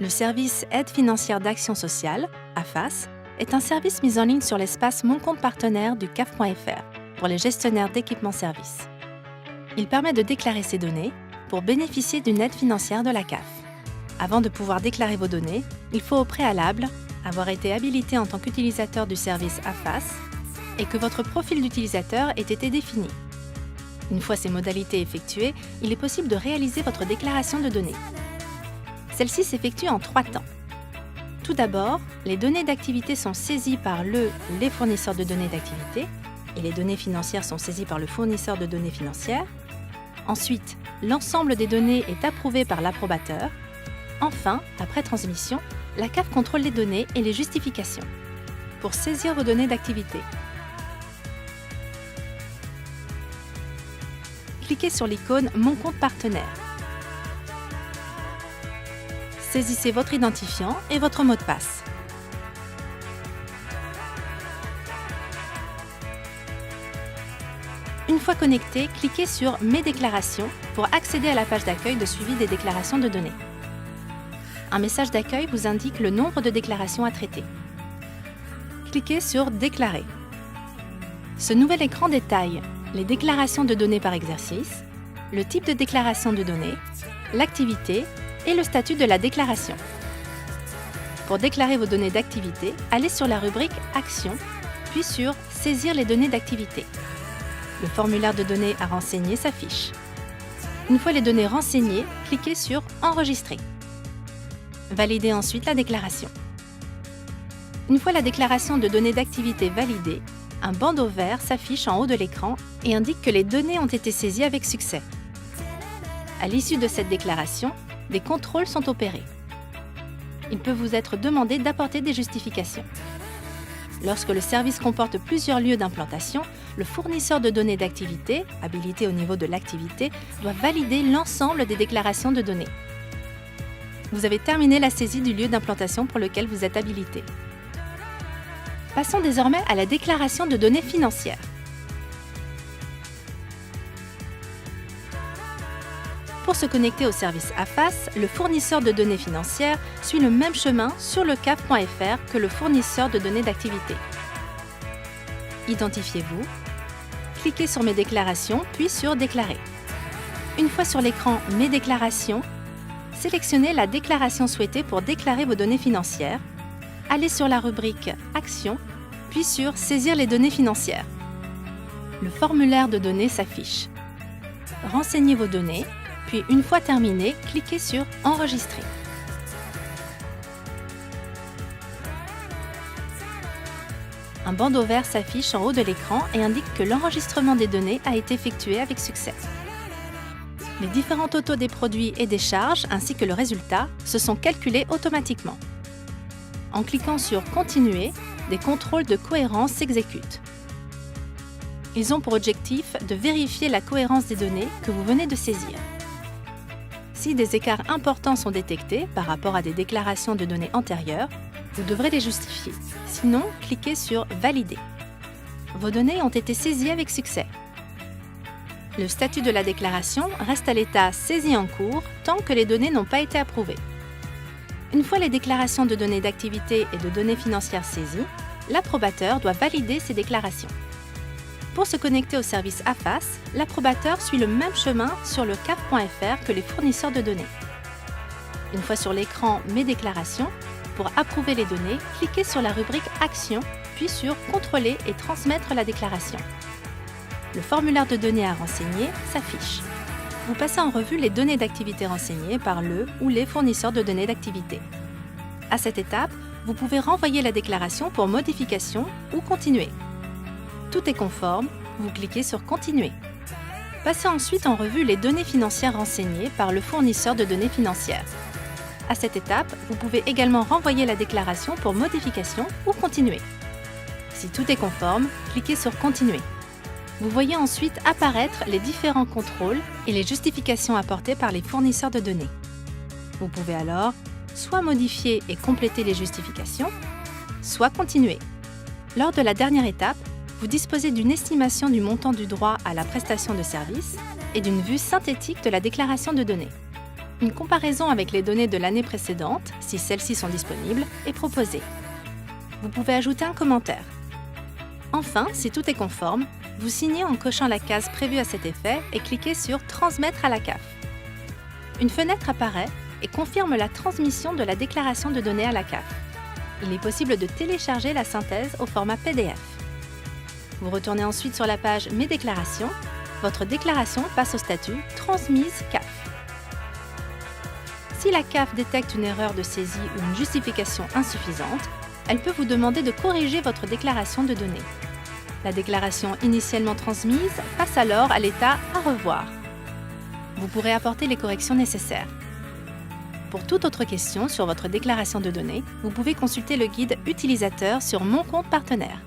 Le service Aide financière d'action sociale, AFAS, est un service mis en ligne sur l'espace Mon compte partenaire du CAF.fr pour les gestionnaires d'équipements-services. Il permet de déclarer ses données pour bénéficier d'une aide financière de la CAF. Avant de pouvoir déclarer vos données, il faut au préalable avoir été habilité en tant qu'utilisateur du service AFAS et que votre profil d'utilisateur ait été défini. Une fois ces modalités effectuées, il est possible de réaliser votre déclaration de données. Celle-ci s'effectue en 3 temps. Tout d'abord, les données d'activité sont saisies par les fournisseurs de données d'activité et les données financières sont saisies par le fournisseur de données financières. Ensuite, l'ensemble des données est approuvé par l'approbateur. Enfin, après transmission, la CAF contrôle les données et les justifications. Pour saisir vos données d'activité, cliquez sur l'icône Mon compte partenaire. Saisissez votre identifiant et votre mot de passe. Une fois connecté, cliquez sur Mes déclarations pour accéder à la page d'accueil de suivi des déclarations de données. Un message d'accueil vous indique le nombre de déclarations à traiter. Cliquez sur Déclarer. Ce nouvel écran détaille les déclarations de données par exercice, le type de déclaration de données, l'activité et le statut de la déclaration. Pour déclarer vos données d'activité, allez sur la rubrique Actions, puis sur Saisir les données d'activité. Le formulaire de données à renseigner s'affiche. Une fois les données renseignées, cliquez sur Enregistrer. Validez ensuite la déclaration. Une fois la déclaration de données d'activité validée, un bandeau vert s'affiche en haut de l'écran et indique que les données ont été saisies avec succès. À l'issue de cette déclaration, des contrôles sont opérés. Il peut vous être demandé d'apporter des justifications. Lorsque le service comporte plusieurs lieux d'implantation, le fournisseur de données d'activité, habilité au niveau de l'activité, doit valider l'ensemble des déclarations de données. Vous avez terminé la saisie du lieu d'implantation pour lequel vous êtes habilité. Passons désormais à la déclaration de données financières. Pour se connecter au service AFAS, le fournisseur de données financières suit le même chemin sur le CAF.fr que le fournisseur de données d'activité. Identifiez-vous, cliquez sur Mes déclarations, puis sur Déclarer. Une fois sur l'écran Mes déclarations, sélectionnez la déclaration souhaitée pour déclarer vos données financières. Allez sur la rubrique Actions, puis sur Saisir les données financières. Le formulaire de données s'affiche. Renseignez vos données, puis une fois terminé, cliquez sur Enregistrer. Un bandeau vert s'affiche en haut de l'écran et indique que l'enregistrement des données a été effectué avec succès. Les différents totaux des produits et des charges ainsi que le résultat se sont calculés automatiquement. En cliquant sur Continuer, des contrôles de cohérence s'exécutent. Ils ont pour objectif de vérifier la cohérence des données que vous venez de saisir. Si des écarts importants sont détectés par rapport à des déclarations de données antérieures, vous devrez les justifier. Sinon, cliquez sur Valider. Vos données ont été saisies avec succès. Le statut de la déclaration reste à l'état saisie en cours tant que les données n'ont pas été approuvées. Une fois les déclarations de données d'activité et de données financières saisies, l'approbateur doit valider ces déclarations. Pour se connecter au service AFAS, l'approbateur suit le même chemin sur le CAF.fr que les fournisseurs de données. Une fois sur l'écran Mes déclarations, pour approuver les données, cliquez sur la rubrique Actions, puis sur Contrôler et transmettre la déclaration. Le formulaire de données à renseigner s'affiche. Vous passez en revue les données d'activité renseignées par le ou les fournisseurs de données d'activité. À cette étape, vous pouvez renvoyer la déclaration pour modification ou continuer. Tout est conforme, vous cliquez sur Continuer. Passez ensuite en revue les données financières renseignées par le fournisseur de données financières. À cette étape, vous pouvez également renvoyer la déclaration pour modification ou continuer. Si tout est conforme, cliquez sur Continuer. Vous voyez ensuite apparaître les différents contrôles et les justifications apportées par les fournisseurs de données. Vous pouvez alors soit modifier et compléter les justifications, soit continuer. Lors de la dernière étape, vous disposez d'une estimation du montant du droit à la prestation de service et d'une vue synthétique de la déclaration de données. Une comparaison avec les données de l'année précédente, si celles-ci sont disponibles, est proposée. Vous pouvez ajouter un commentaire. Enfin, si tout est conforme, vous signez en cochant la case prévue à cet effet et cliquez sur « Transmettre à la CAF ». Une fenêtre apparaît et confirme la transmission de la déclaration de données à la CAF. Il est possible de télécharger la synthèse au format PDF. Vous retournez ensuite sur la page « Mes déclarations ». Votre déclaration passe au statut « Transmise CAF ». Si la CAF détecte une erreur de saisie ou une justification insuffisante, elle peut vous demander de corriger votre déclaration de données. La déclaration initialement transmise passe alors à l'état « À revoir ». Vous pourrez apporter les corrections nécessaires. Pour toute autre question sur votre déclaration de données, vous pouvez consulter le guide utilisateur sur Mon compte partenaire.